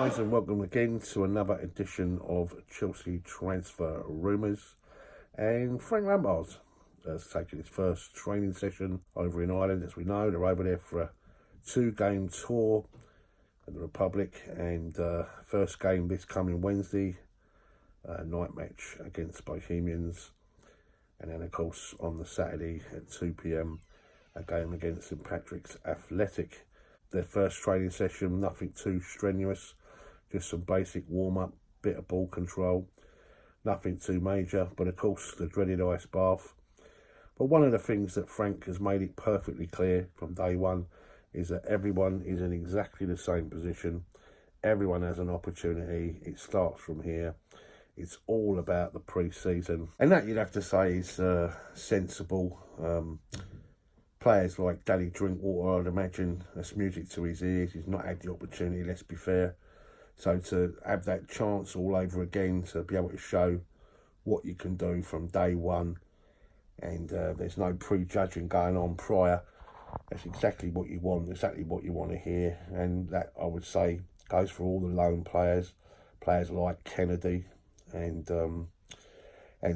guys, and welcome again to another edition of Chelsea Transfer Rumours. And Frank Lampard has taken his first training session over in Ireland. As we know, they're over there for a 2-game tour in the Republic, and first game this coming Wednesday, night match against Bohemians, and then of course on the Saturday at 2 p.m. a game against St Patrick's Athletic. Their first training session, nothing too strenuous, just some basic warm-up, bit of ball control, nothing too major, but of course the dreaded ice bath. But one of the things that Frank has made it perfectly clear from day one is that everyone is in exactly the same position. Everyone has an opportunity. It starts from here. It's all about the pre-season, and that you'd have to say is sensible. Players like Danny Drinkwater, I'd imagine that's music to his ears. He's not had the opportunity, let's be fair. So to have that chance all over again, to be able to show what you can do from day one, and there's no prejudging going on prior, that's exactly what you want, exactly what you want to hear. And that, I would say, goes for all the loan players like Kennedy and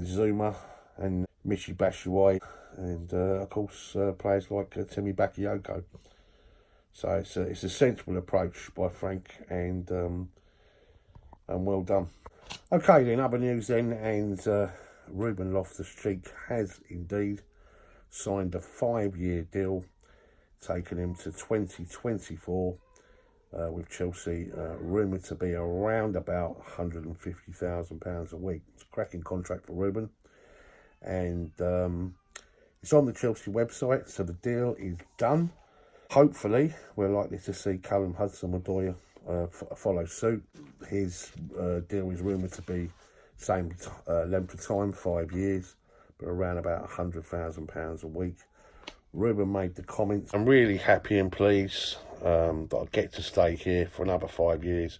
Zuma and Michy Batshuayi, and of course players like Timmy Bakayoko. So it's a sensible approach by Frank, and well done. Okay then, other news then, and Ruben Loftus-Cheek has indeed signed a 5-year deal, taking him to 2024 with Chelsea, rumoured to be around about £150,000 a week. It's a cracking contract for Ruben, and it's on the Chelsea website, so the deal is done. Hopefully, we're likely to see Callum Hudson-Odoi follow suit. His deal is rumoured to be same length of time, 5 years, but around about £100,000 a week. Ruben made the comments, "I'm really happy and pleased that I get to stay here for another 5 years.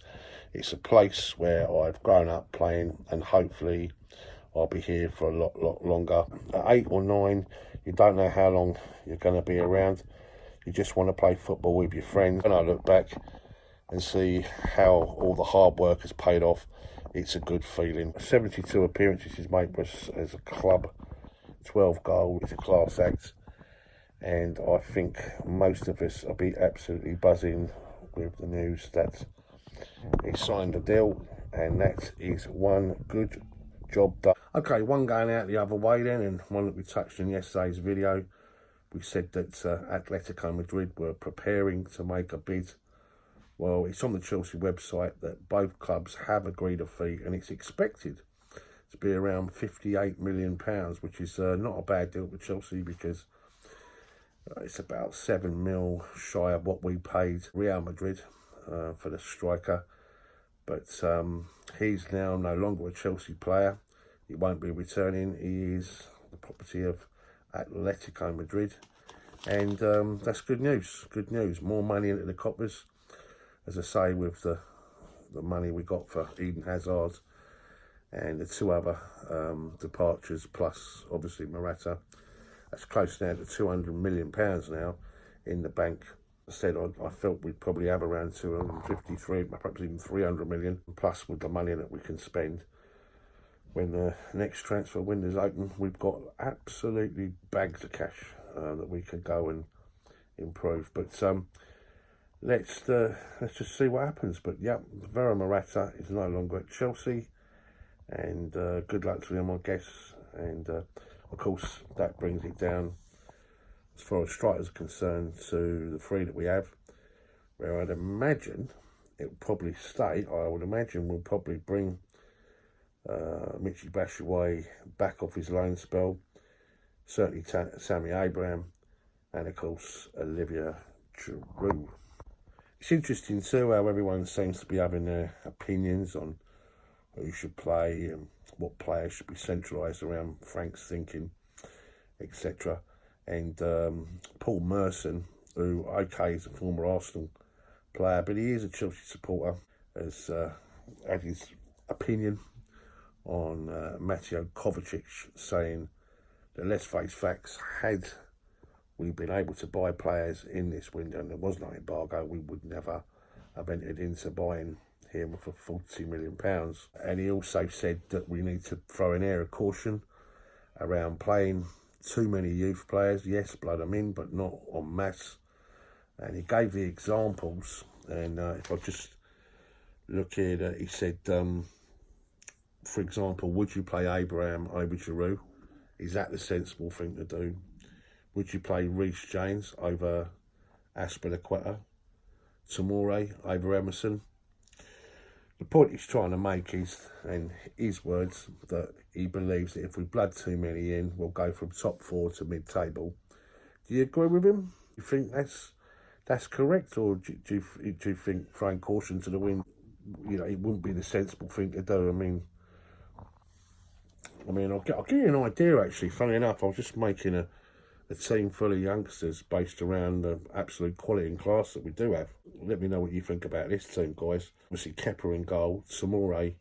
It's a place where I've grown up playing, and hopefully I'll be here for a lot longer. At 8 or 9, you don't know how long you're going to be around. You just want to play football with your friends. When I look back and see how all the hard work has paid off, it's a good feeling. 72 appearances he's made for us as a club, 12 goals. It's a class act, and I think most of us will be absolutely buzzing with the news that he signed the deal, and that is one good job done. Okay, one going out the other way then, and one that we touched in yesterday's video. We said that Atletico Madrid were preparing to make a bid. Well, it's on the Chelsea website that both clubs have agreed a fee, and it's expected to be around £58 million, which is not a bad deal for Chelsea, because it's about 7 mil shy of what we paid Real Madrid for the striker. But he's now no longer a Chelsea player. He won't be returning. He is the property of Atletico Madrid. And that's good news. Good news. More money into the coppers. As I say, with the money we got for Eden Hazard and the 2 other departures, plus obviously Morata, that's close now to £200 million now in the bank. I said I felt we'd probably have around 253, perhaps even 300 million, plus with the money that we can spend. When the next transfer window's open, we've got absolutely bags of cash that we can go and improve. But let's just see what happens. But yeah, Vera Morata is no longer at Chelsea, and good luck to him, I guess. And of course, that brings it down, as far as strikers are concerned, to the 3 that we have, where I'd imagine it will probably stay. I would imagine we'll probably bring Michy Batshuayi back off his loan spell, certainly Sammy Abraham, and of course Olivier Giroud. It's interesting too how everyone seems to be having their opinions on who should play and what players should be centralised around Frank's thinking, etc. And Paul Merson, who, okay, is a former Arsenal player, but he is a Chelsea supporter, has had his opinion on Mateo Kovacic, saying that, let's face facts, had we been able to buy players in this window and there was no embargo, we would never have entered into buying him for £40 million. And he also said that we need to throw an air of caution around playing too many youth players. Yes, blood them in, but not en masse. And he gave the examples, and if I just look here, he said, for example, would you play Abraham over Giroud? Is that the sensible thing to do? Would you play Reece James over Aspilicueta? Tomori over Emerson? The point he's trying to make is, in his words, that he believes that if we blood too many in, we'll go from top 4 to mid-table. Do you agree with him? You think that's correct, or do you think throwing caution to the wind, it wouldn't be the sensible thing to do? I'll give you an idea, actually. Funny enough, I was just making a team full of youngsters based around the absolute quality and class that we do have. Let me know what you think about this team, guys. Obviously, Kepa in goal, Tomori,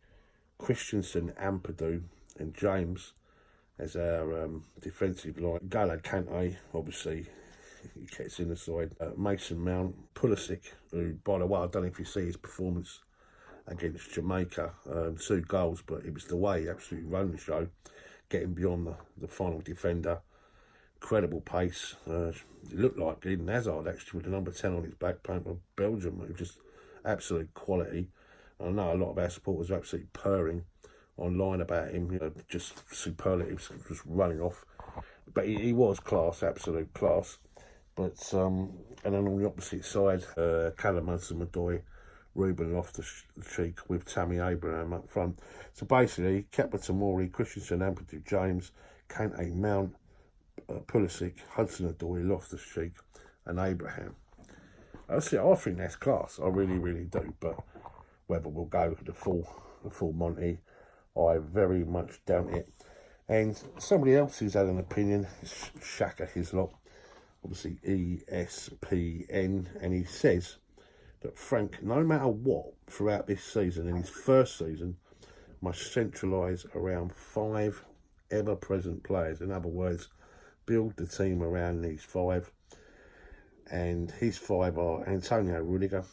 Christensen, Ampadu, and James as our defensive line. Gala Kante, obviously, he gets in the side. Mason Mount, Pulisic, who, by the way, I don't know if you see his performance against Jamaica, 2 goals, but it was the way he absolutely ran the show, getting beyond the final defender. Incredible pace. It looked like Eden Hazard, actually, with the number 10 on his back, playing for Belgium. It was just absolute quality. I know a lot of our supporters are absolutely purring online about him, just superlatives, just running off. But he was class, absolute class. But and then on the opposite side, Callum Hudson-Odoi, Ruben Loftus-Cheek with Tammy Abraham up front. So basically, Kepa, Tomori, Christensen, Ampadu, James, Kante, Mount, Pulisic, Hudson-Odoi, Loftus-Cheek, and Abraham. I think that's class. I really, really do. But whether we'll go the full Monty, I very much doubt it. And somebody else who's had an opinion is Shaka Hislop, obviously ESPN, and he says that Frank, no matter what, throughout this season, in his first season, must centralise around 5 ever-present players. In other words, build the team around these 5. And his 5 are Antonio Rudiger,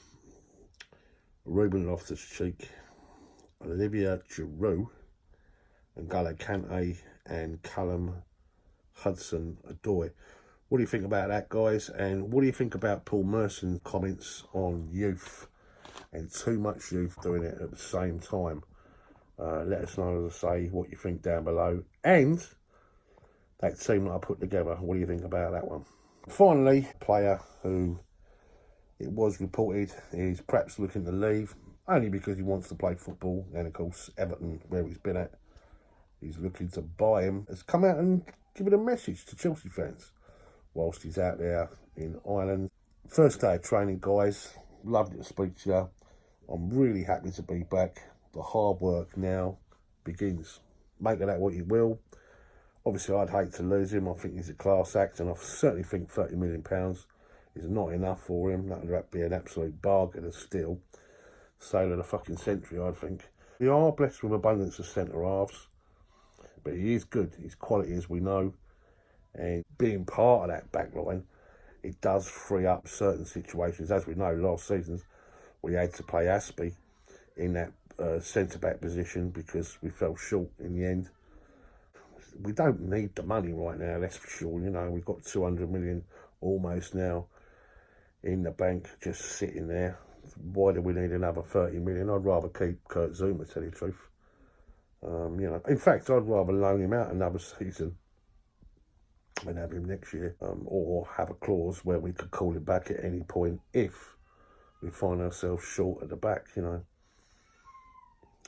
Ruben Loftus-Cheek, Olivier Giroud, N'Golo Kante, and Callum Hudson-Odoi. What do you think about that, guys? And what do you think about Paul Merson's comments on youth and too much youth doing it at the same time? Let us know, as I say, what you think down below. And that team that I put together, what do you think about that one? Finally, a player who it was reported is perhaps looking to leave, only because he wants to play football. And of course, Everton, where he's been at, he's looking to buy him, has come out and given a message to Chelsea fans whilst he's out there in Ireland. First day of training, guys. Lovely to speak to you. I'm really happy to be back. The hard work now begins. Make of that what you will. Obviously, I'd hate to lose him. I think he's a class act, and I certainly think £30 million is not enough for him. That would be an absolute bargain of steel. Sale of the fucking century, I think. We are blessed with abundance of centre-halves, but he is good. He's quality, as we know. And being part of that back line, it does free up certain situations. As we know, last season, we had to play Aspie in that centre-back position because we fell short in the end. We don't need the money right now, that's for sure. We've got 200 million almost now in the bank, just sitting there. Why do we need another 30 million? I'd rather keep Kurt Zouma, to tell you the truth. In fact, I'd rather loan him out another season and have him next year, or have a clause where we could call him back at any point if we find ourselves short at the back.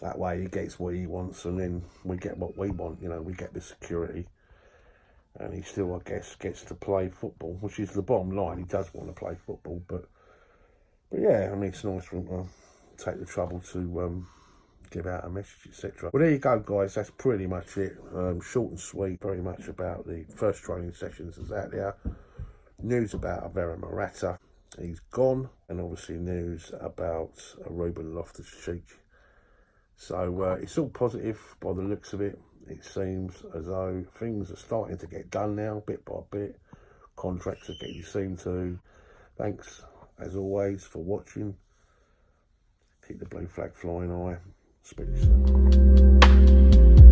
That way he gets what he wants, and then we get what we want. We get the security, and he still, I guess, gets to play football, which is the bottom line. He does want to play football, but yeah, it's nice for him to take the trouble to give out a message, etc. Well, there you go, guys. That's pretty much it. Short and sweet, very much about the first training sessions that's out there. News about Alvaro Morata, he's gone, and obviously news about Ruben Loftus-Cheek. So it's all positive by the looks of it. It seems as though things are starting to get done now, bit by bit. Contracts are getting seen to. Thanks, as always, for watching. Keep the blue flag flying high. Speak soon.